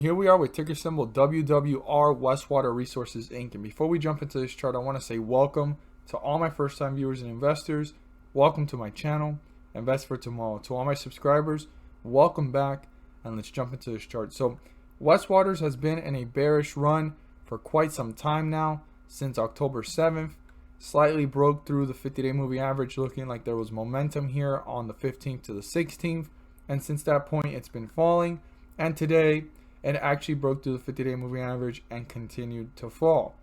Here we are with ticker symbol WWR Westwater Resources Inc. And before we jump into this chart, I want to say welcome to all my first time viewers and investors. Welcome to my channel, Invest for Tomorrow. To all my subscribers, welcome back, and let's jump into this chart. So Westwater has been in a bearish run for quite some time now, since October 7th. Slightly broke through the 50-day moving average, looking like there was momentum here on the 15th to the 16th. And since that point, it's been falling. And today, it actually broke through the 50-day moving average and continued to fall.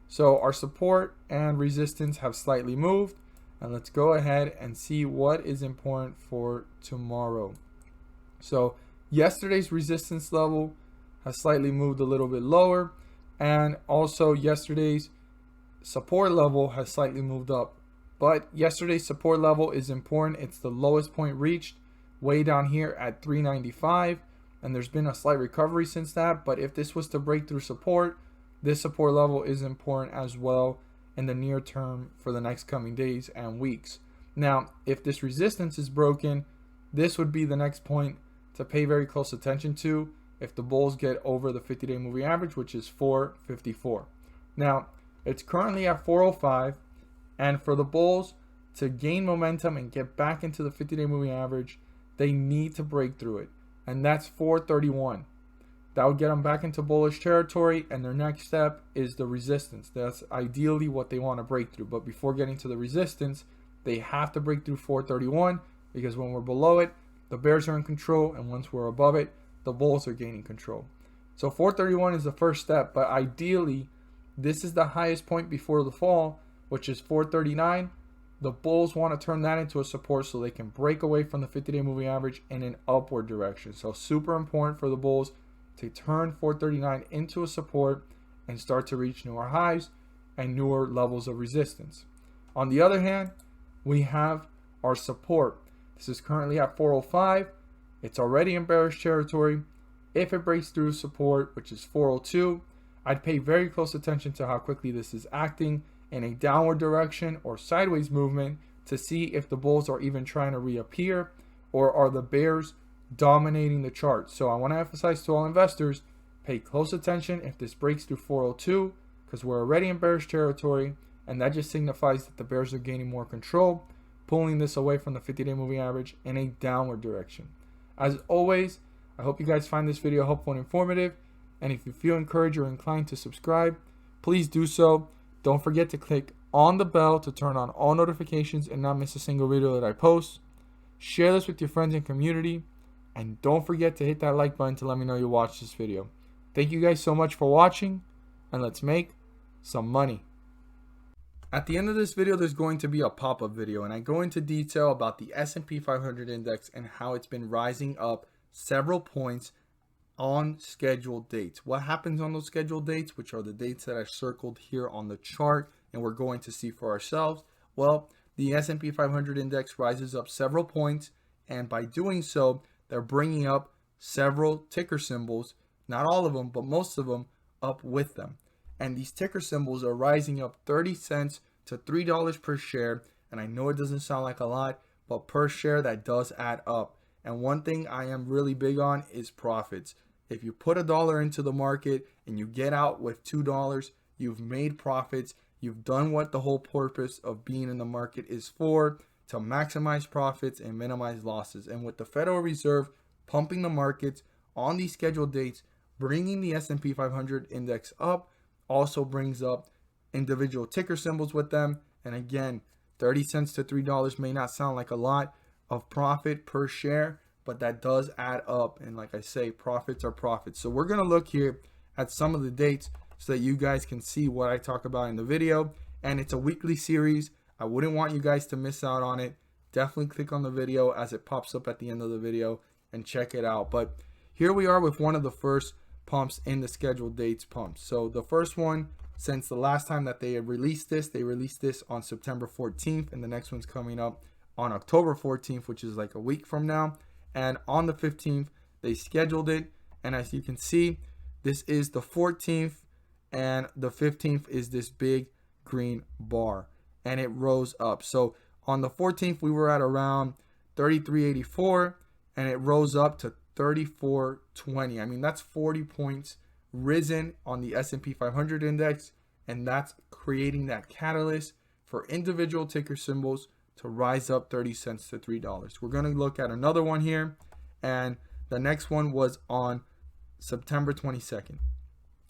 So our support and resistance have slightly moved. And let's go ahead and see what is important for tomorrow. So yesterday's resistance level has slightly moved a little bit lower. And also yesterday's support level has slightly moved up. But yesterday's support level is important. It's the lowest point reached way down here at 395. And there's been a slight recovery since that, but if this was to break through support, this support level is important as well in the near term for the next coming days and weeks. Now, if this resistance is broken, this would be the next point to pay very close attention to if the bulls get over the 50-day moving average, which is 454. Now, it's currently at 405, and for the bulls to gain momentum and get back into the 50-day moving average, they need to break through it. And that's 431. That would get them back into bullish territory, and their next step is the resistance. That's ideally what they want to break through. But before getting to the resistance, they have to break through 431, because when we're below it, the bears are in control, and once we're above it, the bulls are gaining control. So 431 is the first step, but ideally, this is the highest point before the fall, which is 439. The bulls want to turn that into a support so they can break away from the 50-day moving average in an upward direction. So super important for the bulls to turn 439 into a support and start to reach newer highs and newer levels of resistance. On the other hand, we have our support. This is currently at 405. It's already in bearish territory. If it breaks through support, which is 402, I'd pay very close attention to how quickly this is acting in a downward direction or sideways movement to see if the bulls are even trying to reappear or are the bears dominating the chart. So I want to emphasize to all investors, pay close attention if this breaks through 402, because we're already in bearish territory, and that just signifies that the bears are gaining more control, pulling this away from the 50-day moving average in a downward direction. As always, I hope you guys find this video helpful and informative, and if you feel encouraged or inclined to subscribe, please do so. Don't forget to click on the bell to turn on all notifications and not miss a single video that I post. Share this with your friends and community. And don't forget to hit that like button to let me know you watched this video. Thank you guys so much for watching, and let's make some money. At the end of this video, there's going to be a pop-up video, and I go into detail about the S&P 500 index and how it's been rising up several points on scheduled dates. What happens on those scheduled dates, which are the dates that I circled here on the chart and we're going to see for ourselves? Well, the S&P 500 index rises up several points, and by doing so, they're bringing up several ticker symbols, not all of them, but most of them, up with them. And these ticker symbols are rising up 30 cents to $3 per share. And I know it doesn't sound like a lot, but per share, that does add up. And one thing I am really big on is profits. If you put $1 into the market and you get out with $2, you've made profits. You've done what the whole purpose of being in the market is for, to maximize profits and minimize losses. And with the Federal Reserve pumping the markets on these scheduled dates, bringing the S&P 500 index up also brings up individual ticker symbols with them. And again, 30 cents to $3 may not sound like a lot of profit per share, but that does add up. And like I say, profits are profits. So we're going to look here at some of the dates so that you guys can see what I talk about in the video. And it's a weekly series. I wouldn't want you guys to miss out on it. Definitely click on the video as it pops up at the end of the video and check it out. But here we are with one of the first pumps in the scheduled dates pumps. So the first one, since the last time that they had released this, they released this on September 14th, and the next one's coming up on October 14th, which is like a week from now. And on the 15th, they scheduled it. And as you can see, this is the 14th, and the 15th is this big green bar, and it rose up. So on the 14th, we were at around 33.84, and it rose up to 34.20. I mean, that's 40 points risen on the S&P 500 index, and that's creating that catalyst for individual ticker symbols to rise up 30 cents to $3. We're going to look at another one here, and the next one was on September 22nd.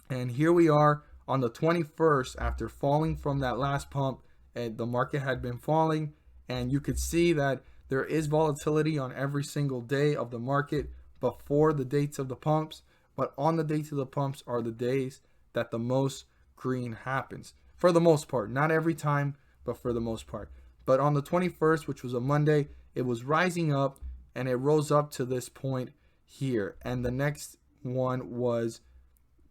And here we are on the 21st after falling from that last pump, and the market had been falling, and you could see that there is volatility on every single day of the market before the dates of the pumps, but on the dates of the pumps are the days that the most green happens. For the most part, not every time, but for the most part. But on the 21st, which was a Monday, it was rising up and it rose up to this point here. And the next one was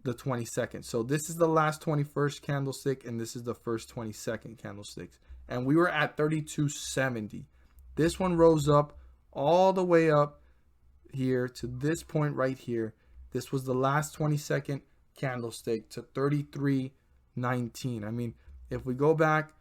the 22nd. So this is the last 21st candlestick and this is the first 22nd candlesticks. And we were at 32.70. This one rose up all the way up here to this point right here. This was the last 22nd candlestick to 33.19. I mean, if we go back,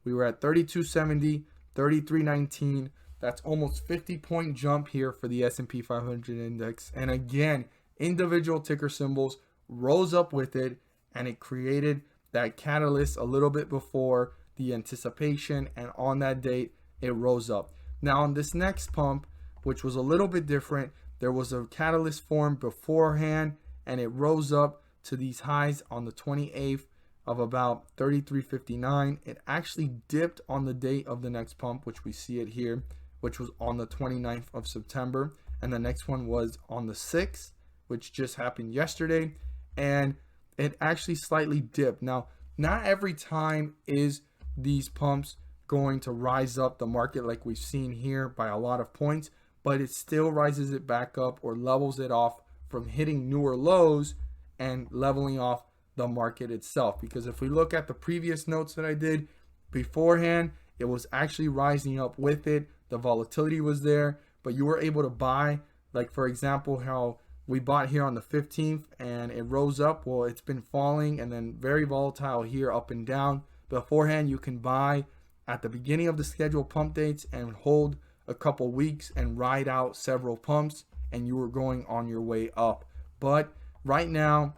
we were at 32.70, 33.19. That's almost 50-point jump here for the S&P 500 index. And again, individual ticker symbols rose up with it, and it created that catalyst a little bit before the anticipation, and on that date, it rose up. Now on this next pump, which was a little bit different, there was a catalyst formed beforehand, and it rose up to these highs on the 28th of about 33.59. It actually dipped on the date of the next pump, which we see it here, which was on the 29th of September. And the next one was on the 6th, which just happened yesterday. And it actually slightly dipped. Now, not every time is these pumps going to rise up the market like we've seen here by a lot of points, but it still rises it back up or levels it off from hitting newer lows and leveling off the market itself. Because if we look at the previous notes that I did beforehand, it was actually rising up with it. The volatility was there, but you were able to buy, like for example, how we bought here on the 15th and it rose up. Well, it's been falling and then very volatile here, up and down. Beforehand, you can buy at the beginning of the scheduled pump dates and hold a couple weeks and ride out several pumps, and you were going on your way up. But right now,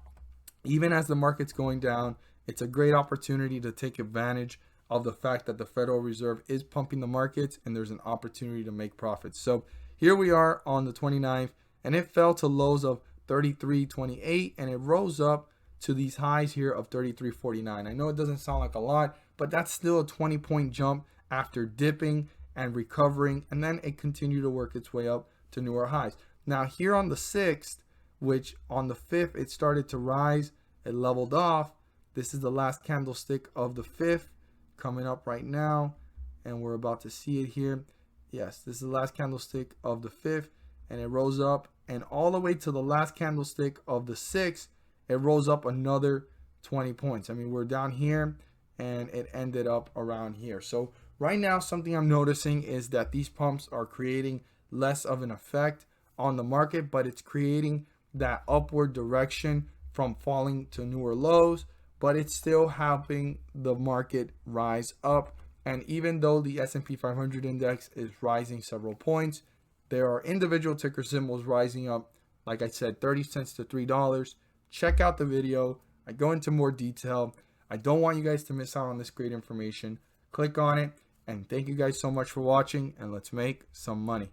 even as the market's going down, it's a great opportunity to take advantage of the fact that the Federal Reserve is pumping the markets and there's an opportunity to make profits. So here we are on the 29th, and it fell to lows of 33.28 and it rose up to these highs here of 33.49. I know it doesn't sound like a lot, but that's still a 20-point jump after dipping and recovering, and then it continued to work its way up to newer highs. Now here on the 6th, which on the 5th it started to rise, it leveled off. This is the last candlestick of the 5th coming up right now, and we're about to see it here. Yes, this is the last candlestick of the 5th, and it rose up, and all the way to the last candlestick of the 6th, it rose up another 20 points. I mean, we're down here and it ended up around here. So right now, something I'm noticing is that these pumps are creating less of an effect on the market, but it's creating that upward direction from falling to newer lows, but it's still helping the market rise up. And even though the S&P 500 index is rising several points, there are individual ticker symbols rising up, like I said, 30 cents to $3. Check out the video. I go into more detail. I don't want you guys to miss out on this great information. Click on it, and thank you guys so much for watching, and let's make some money.